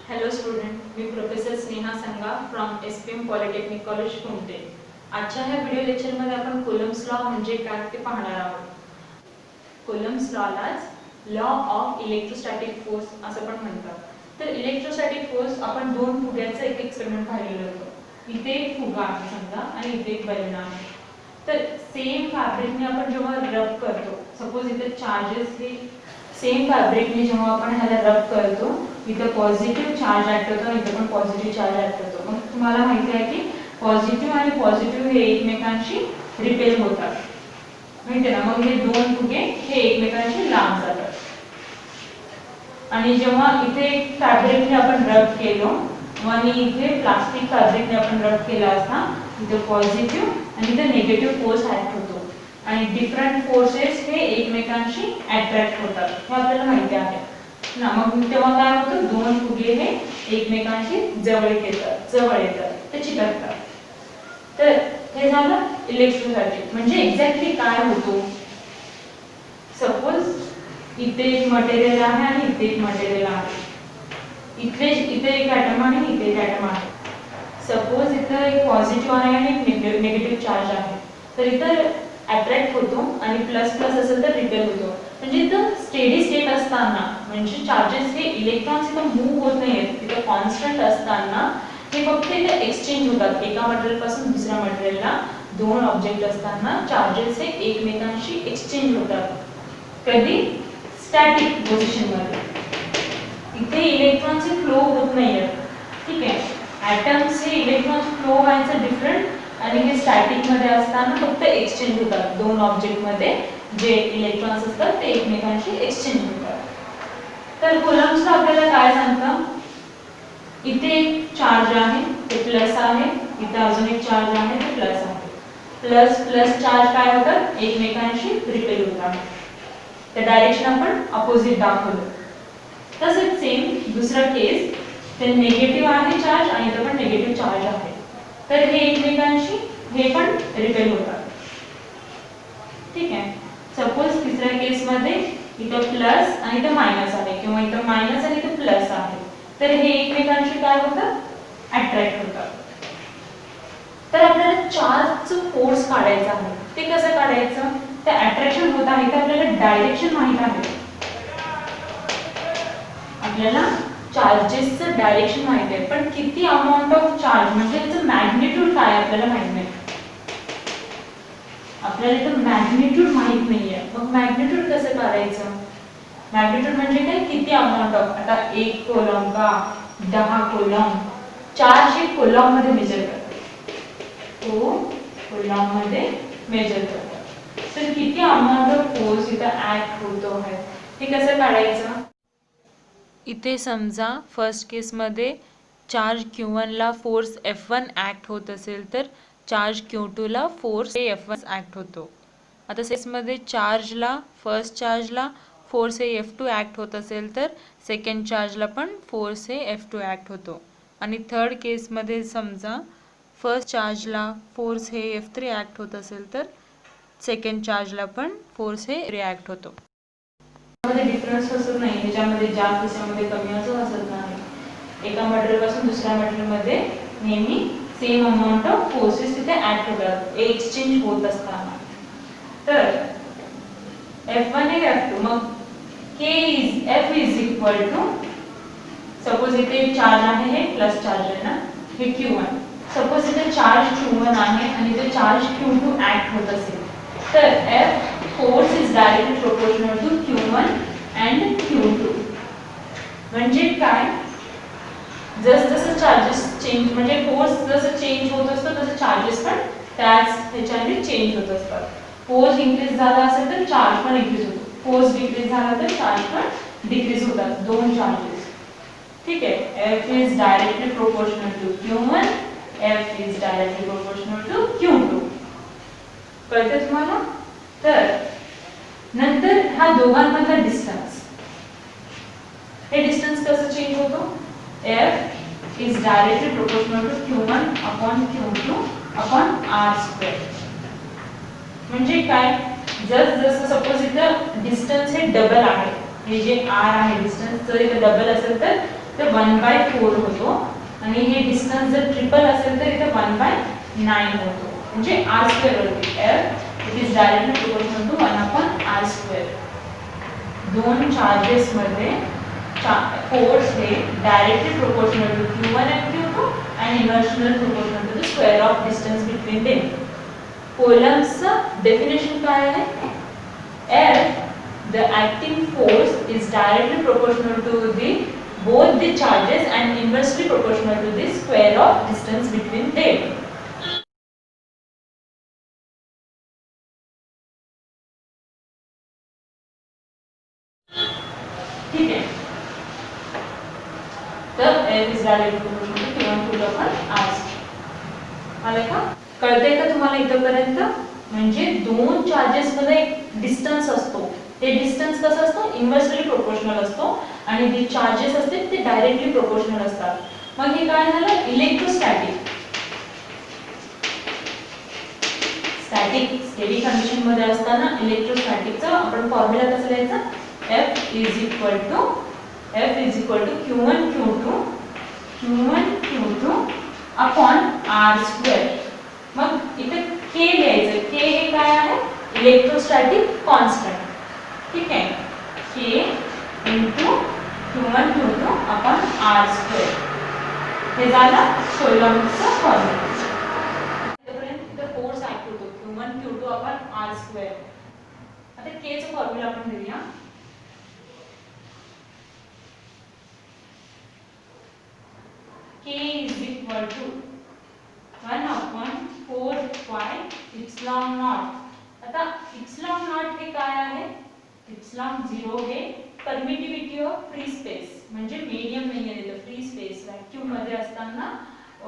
Hello student, मी professor Sneha संगा from SPM polytechnic college Kumte. आजच्या ह्या व्हिडिओ लेक्चरमध्ये आपण कोलम्स लॉ म्हणजे काय ते पाहणार आहोत. कोलम्स लॉलाच लॉ ऑफ इलेक्ट्रोस्टॅटिक फोर्स असं पण म्हणतात. तर इलेक्ट्रोस्टॅटिक फोर्स आपण दोन फुग्याचं एक एक्सपेरिमेंट पाहिलेलं होतं. इथे एक फुगा आहे समजा आणि इथे एक बलून आहे. तर सेम फॅब्रिकने आपण जेव्हा रब करतो, सपोज इथे चार्जेस हे सेम फॅब्रिकने जेव्हा आपण ह्याला रब करतो, इथं पॉझिटिव्ह चार्ज ऍक्ट होतो आणि इथं पण पॉझिटिव्ह चार्ज ऍक्ट होतो. मग तुम्हाला माहिती आहे की पॉझिटिव्ह आणि पॉझिटिव्ह हे एकमेकांशी रिपेल होतात, माहिती ना. मग हे दोन फुगे हे एकमेकांशी लांब जातात. आणि जेव्हा इथे फॅब्रिकने आपण रब केलो आणि इथे प्लास्टिक फॅब्रिकने आपण रब केला असता, इथं पॉझिटिव्ह आणि इथं निगेटिव्ह फोर्स ऍक्ट होतो आणि डिफरंट फोर्सेस हे एकमेकांशी अट्रॅक्ट होतात, हे आपल्याला माहिती आहे ना. मग तेव्हा काय होतं, दोन फुगे हे एकमेकांशी जवळ येतात, ते चिकटतात. तर हे झालं इलेक्ट्रोस्टॅटिक. म्हणजे एक्झॅक्टली काय होतो, सपोज इथे एक मटेरियल आहे आणि इथे एक मटेरियल आहे. इथे एक ॲटम आहे, इथे एक ॲटम आहे. सपोज इथं एक पॉझिटिव्ह आहे आणि एक निगेटिव्ह चार्ज आहे. तर इथं अट्रॅक्ट होतो आणि प्लस प्लस असेल तर रिपेल होतो. म्हणजे इथं स्टेडी स्टेट असताना, म्हणजे चार्जेस हे इलेक्ट्रॉन्स इथं मूव्ह होत नाहीत, इथं कॉन्स्टंट असताना हे फक्त इथं एक्सचेंज होतात. एका मटेरियल पासून दुसऱ्या मटेरियलला दोन ऑब्जेक्ट असताना चार्जेस हे एकमेकांशी एक्सचेंज होतात. कधी? स्टॅटिक पोझिशनमध्ये. इथे इलेक्ट्रॉनचे फ्लो होत नाहीयेत, ठीक आहे. ॲटम्स हे इलेक्ट्रॉन्स फ्लो व्हायचं डिफरंट आणि हे स्टॅटिक मध्ये असताना फक्त एक्सचेंज होतात. दोन ऑब्जेक्ट मध्ये जे इलेक्ट्रॉन्स असतात ते एकमेकांशी एक्सचेंज होतात. तर कोलम्स लॉ आपल्याला काय सांगतं, इथे एक चार्ज आहे ते प्लस आहे, इथे अजून एक चार्ज आहे ते प्लस आहे. प्लस प्लस चार्ज काय होतात, एकमेकांशी रिपेल होतात. त्या डायरेक्शन आपण अपोजिट दाखवलं. तसेच सेम दुसरा केस, ते निगेटिव्ह आहे चार्ज आणि इथं पण निगेटिव्ह चार्ज आहे. तर हे एकमेकांशी हे पण रिपेल होतात, ठीक आहे. सपोज तिसऱ्या केस मध्ये इथं प्लस आणि इथं मायनस आहे, किंवा इथं मायनस आणि इथं प्लस आहे. तर हे एकमेकांशी काय होतात, अट्रॅक्ट होतात. तर आपल्याला चार्जचं फोर्स काढायचा आहे. ते कसं काढायचं, ते अट्रॅक्शन होत आहे तर आपल्याला डायरेक्शन माहित आहे. आपल्याला चार्जेसचं डायरेक्शन माहिती आहे, पण किती अमाऊंट ऑफ चार्ज म्हणजे त्याचं मॅग्निट्यूड काय आपल्याला माहित नाही. आपल्याला इथं मॅग्निट्यूड माहित नाहीये. मग मॅग्निट्यूड कसं काढायचं, मॅग्निट्यूड म्हणजे काय, किती अमाऊंट ऑफ. आता 1 कोलॉम का 10 कोलॉम, चार्ज हे कोलॉम मध्ये मेजर करतात, कोलॉम मध्ये मेजर करतात. तर किती अमाऊंट ऑफ फोर्स इथं ऍक्ट होतो आहे, हे कसं काढायचं. इथे समजा फर्स्ट केसमध्ये चार्ज Q1 ला फोर्स F1 ॲक्ट होत असेल तर चार्ज Q2 ला फोर्स F1 ॲक्ट होतो. आता केसमध्ये फर्स्ट चार्जला फोर्स F2 ॲक्ट होत असेल तर सेकंड चार्जला पण फोर्स F2 ॲक्ट होतो. आणि थर्ड केसमध्ये समजा फर्स्ट चार्जला फोर्स F3 ॲक्ट होत असेल तर सेकंड चार्जला पण फोर्स रिॲक्ट होतो. डिफरन्स असत नाही, त्याच्यामध्ये जास्त त्याच्यामध्ये कमी असत नाही. एका मटेरियल पासून दुसऱ्या मटेरियल मध्ये नेहमी सेम अमाऊंट ऑफ फोर्सेस तिथे ऍक्ट होतात, एक्सचेंज होत असताना. तर F1 आणि F2, मग F is equal to, suppose इथे चार्ज आहे, हे प्लस चार्ज आहे ना, हे Q1. सपोज इथे चार्ज Q1 आहे आणि इथे चार्ज Q2 ऍक्ट होत असेल तर F force is directly proportional to Q1 and Q2. म्हणजे काय, जसं चार्जेस चेंज, म्हणजे फोर्स जसं चेंज होत असतो तसं चार्जेस पण त्याच ह्याच्याने चेंज होत असतात. फोर्स इन्क्रीज झाला असेल तर चार्ज पण इन्क्रीज होतो, फोर्स डिक्रीज झाला तर चार्ज पण डिक्रीज होतात, दोन चार्जेस, ठीक आहे. F is directly proportional to Q1, F is directly proportional to Q2. कळते तुम्हाला. तर नंतर हा दोघांमधला डिस्टन्स, हे डिस्टन्स कसं चेंज होतो, F is directly proportional to Q1 upon Q2 upon R². म्हणजे काय, जसं सपोज इथं डिस्टन्स हे डबल आहे, हे जे R आहे डिस्टन्स जर इथं डबल असेल तर तर 1/4 होतो आणि हे डिस्टन्स जर ट्रिपल असेल तर इथे 1/9 होतो. म्हणजे r² वरती F it is directly proportional to 1/r². दोन चार्जेस मध्ये फोर्स हे directly proportional to Q1 and Q2 and inversely proportional to the square of distance between them. Coulomb's definition काय आहे? F the acting force is directly proportional to the both the charges and inversely proportional to the square of distance between them. ठीक आहे. तर F is directly proportional to Q1 Q2 upon R. आले का? कळतंय का तुम्हाला इथपर्यंत? म्हणजे दोन चार्जेस मध्ये एक डिस्टन्स असतो. ते डिस्टन्स कसं असतो? इन्व्हर्सली प्रोपोर्शनल असतो आणि जे चार्जेस असतात ते डायरेक्टली प्रोपोर्शनल असतात. मग हे काय झालं? इलेक्ट्रोस्टॅटिक. स्टॅटिक स्टेडी कंडिशन मध्ये असताना इलेक्ट्रोस्टॅटिकचा आपण फॉर्म्युला कसं लिहायचा? F is equal to Q1 Q2 upon R². मग इथे K लिहायचं. K हे काय आहे? Electrostatic constant. ठीक आहे. K into Q1 Q2 upon R². हे झालं कोलॉम्बचा फॉर्म्युला. इथपर्यंत फोर्स ऍक्ट होतो Q1 Q2 upon R². आता K चा फॉर्म्युला आपण लिहूया. K is equal to 1/4 pi epsilon naught. आता epsilon naught हे काय आहे? epsilon 0 हे परमिटिव्हिटी ऑफ फ्री स्पेस म्हणजे मीडियम नाही आहे. फ्री स्पेस व्हॅक्यूम मध्ये असताना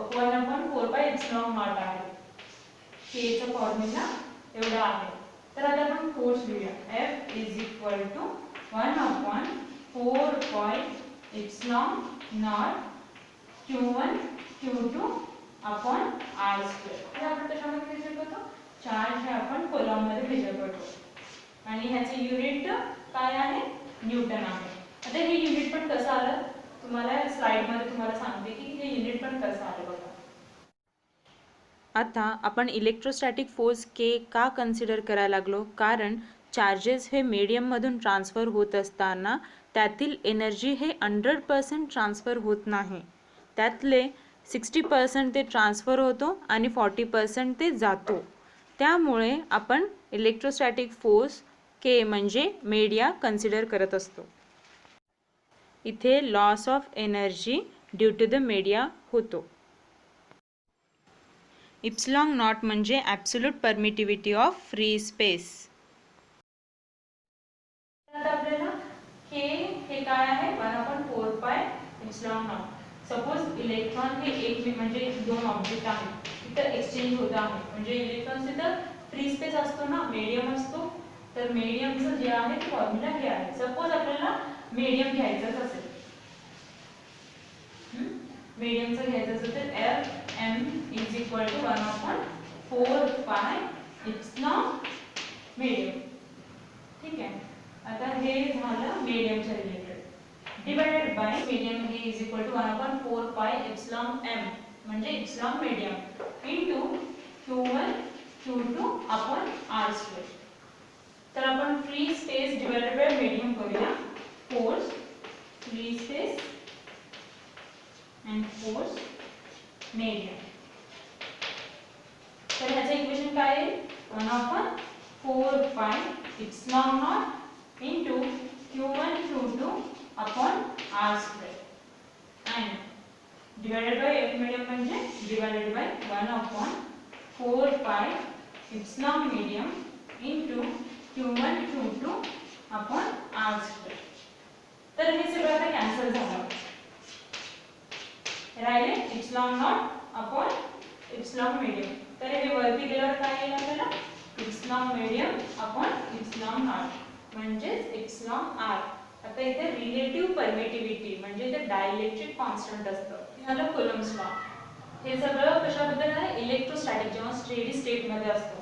1/4 pi epsilon naught आहे. K चा फॉर्म्युला एवढा आहे. तर आता आपण फोर्स लिहूया. F is equal to 1/4 pi epsilon naught Q1 Q2 upon R². हे आपण कशामध्ये मेजर करतो? चार्ज हे आपण कोलॉम मध्ये मेजर करतो आणि ह्याचे युनिट काय आहे? न्यूटन आहे. आता हे युनिट पण कसं आलं? तुम्हाला स्लाइड मध्ये तुम्हाला सांगते की हे युनिट पण कसं आलं बघा. आता आपण इलेक्ट्रोस्टॅटिक फोर्स के का कन्सिडर करायला लागलो? कारण चार्जेस हे मीडियममधून ट्रान्सफर होत असताना त्यातील एनर्जी हे 100% ट्रान्सफर होत नाही. त्यातले 60% ते ट्रान्सफर होतो आणि 40% ते जातो. त्यामुळे आपण इलेक्ट्रोस्टॅटिक फोर्स के म्हणजे मीडिया कन्सिडर करत असतो. इथे loss of energy due to the media होतो. इप्सिलॉन नॉट म्हणजे absolute permittivity of free space. आपल्याला K हे काय आहे? 1/4 pi epsilon naught. Suppose electron हे एक म्हणजे दोन ऑब्जेक्ट आहेत. तिथे एक्सचेंज होत आहे. म्हणजे इलेक्ट्रॉन तिथं फ्री स्पेस असतो ना, मीडियम असतो. तर मीडियमचं जे आहे ते फॉर्म्युला हे आहे. सपोज आपल्याला मीडियम घ्यायचं असेल. मीडियमचं घ्यायचं असेल तर Fm is equal to 1/4 pi epsilon medium. ठीक आहे. आता हे झालं मीडियमच्या रिलेटेड. डिवाइडेड बाय मीडियम हे is equal to 1/4 pi epsilon m म्हणजे epsilon medium into Q1 Q2 upon R². तर आपण free space divided by medium करूया. Force free space and force medium. तर ह्याचं इक्वेशन काय आहे? 1/4 pi epsilon naught into Q1 Q2 upon R² and divided by F medium म्हणजे divided by 1/4 pi epsilon medium into Q1 Q2 upon R². तर हे सगळं आता कॅन्सल झालं. राहिले epsilon naught upon epsilon medium. तर हे वरती गेल्यावर काय येईल आपल्याला? epsilon medium upon epsilon naught म्हणजे epsilon r. आता इथे रिलेटिव्ह परमिटिव्हिटी म्हणजे इथे डायलेक्ट्रिक कॉन्स्टंट असतं. हे झालं कोलॉम्स लॉ. हे सगळं कशाबद्दल आहे? इलेक्ट्रोस्टॅटिक जेव्हा स्टेडी स्टेट मध्ये असतो